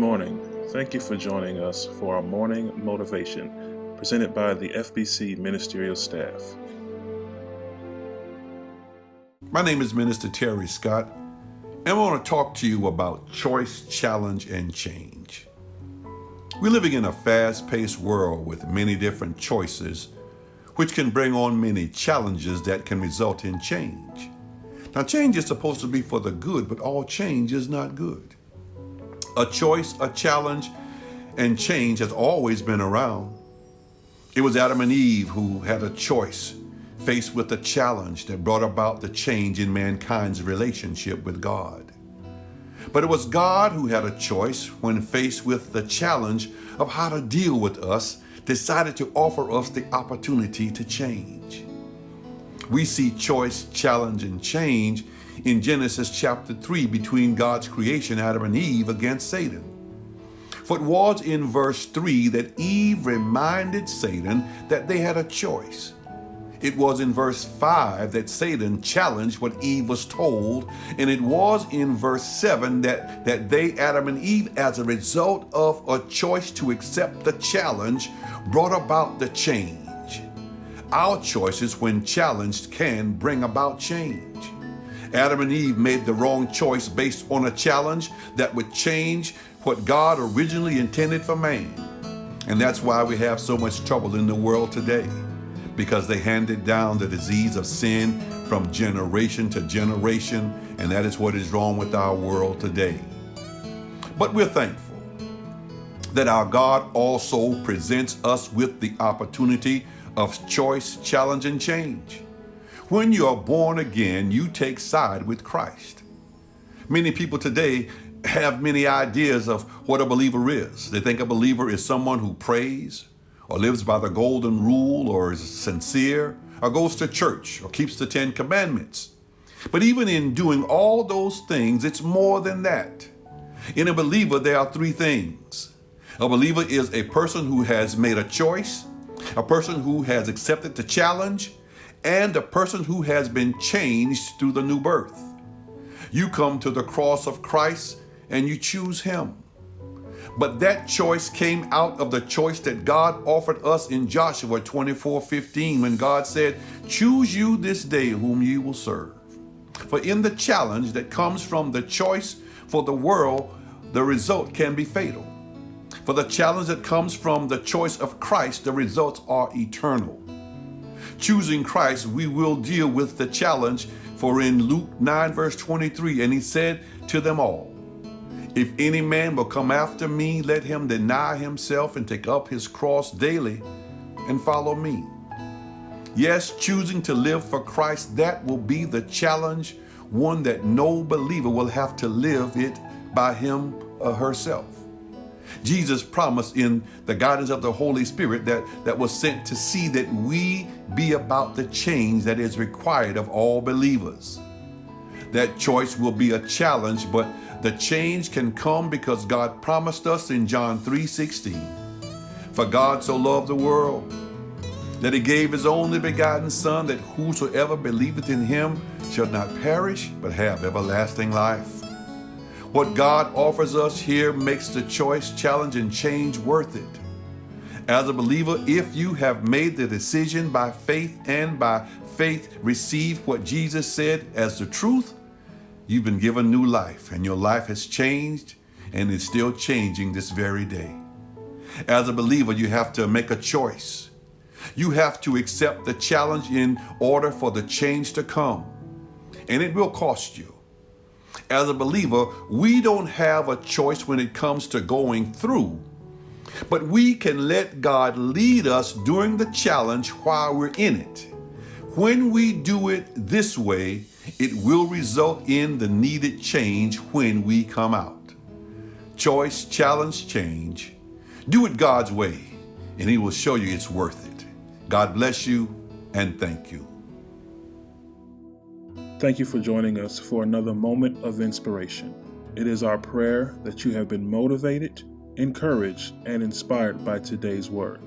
morning. Thank you for joining us for our morning motivation presented by the FBC Ministerial staff. My name is Minister Terry Scott, and I want to talk to you about choice, challenge, and change. We're living in a fast-paced world with many different choices, which can bring on many challenges that can result in change. Now, change is supposed to be for the good, but all change is not good. A choice, a challenge, and change has always been around. It was Adam and Eve who had a choice, faced with a challenge that brought about the change in mankind's relationship with God. But it was God who had a choice when faced with the challenge of how to deal with us, decided to offer us the opportunity to change. We see choice, challenge, and change in Genesis chapter 3 between God's creation, Adam and Eve, against Satan. For it was in verse 3 that Eve reminded Satan that they had a choice. It was in verse 5 that Satan challenged what Eve was told, and it was in verse 7 that they, Adam and Eve, as a result of a choice to accept the challenge, brought about the change. Our choices, when challenged, can bring about change. Adam and Eve made the wrong choice based on a challenge that would change what God originally intended for man. And that's why we have so much trouble in the world today, because they handed down the disease of sin from generation to generation, and that is what is wrong with our world today. But we're thankful that our God also presents us with the opportunity of choice, challenge, and change. When you are born again, you take side with Christ. Many people today have many ideas of what a believer is. They think a believer is someone who prays, or lives by the golden rule, or is sincere, or goes to church, or keeps the 10 Commandments. But even in doing all those things, it's more than that. In a believer, there are 3 things. A believer is a person who has made a choice, a person who has accepted the challenge, and a person who has been changed through the new birth. You come to the cross of Christ and you choose Him. But that choice came out of the choice that God offered us in Joshua 24:15, when God said, "Choose you this day whom you will serve." For in the challenge that comes from the choice for the world, the result can be fatal. For the challenge that comes from the choice of Christ, the results are eternal. Choosing Christ, we will deal with the challenge, for in Luke 9 verse 23, and He said to them all, "If any man will come after me, let him deny himself and take up his cross daily and follow me." Yes, choosing to live for Christ, that will be the challenge, one that no believer will have to live it by him or herself. Jesus promised in the guidance of the Holy Spirit that was sent to see that we be about the change that is required of all believers. That choice will be a challenge, but the change can come because God promised us in John 3:16, "For God so loved the world that He gave His only begotten Son, that whosoever believeth in Him shall not perish, but have everlasting life." What God offers us here makes the choice, challenge, and change worth it. As a believer, if you have made the decision by faith and by faith receive what Jesus said as the truth, you've been given new life, and your life has changed and is still changing this very day. As a believer, you have to make a choice. You have to accept the challenge in order for the change to come, and it will cost you. As a believer, we don't have a choice when it comes to going through, but we can let God lead us during the challenge while we're in it. When we do it this way, it will result in the needed change when we come out. Choice, challenge, change. Do it God's way, and He will show you it's worth it. God bless you, and thank you. Thank you for joining us for another moment of inspiration. It is our prayer that you have been motivated, encouraged, and inspired by today's word.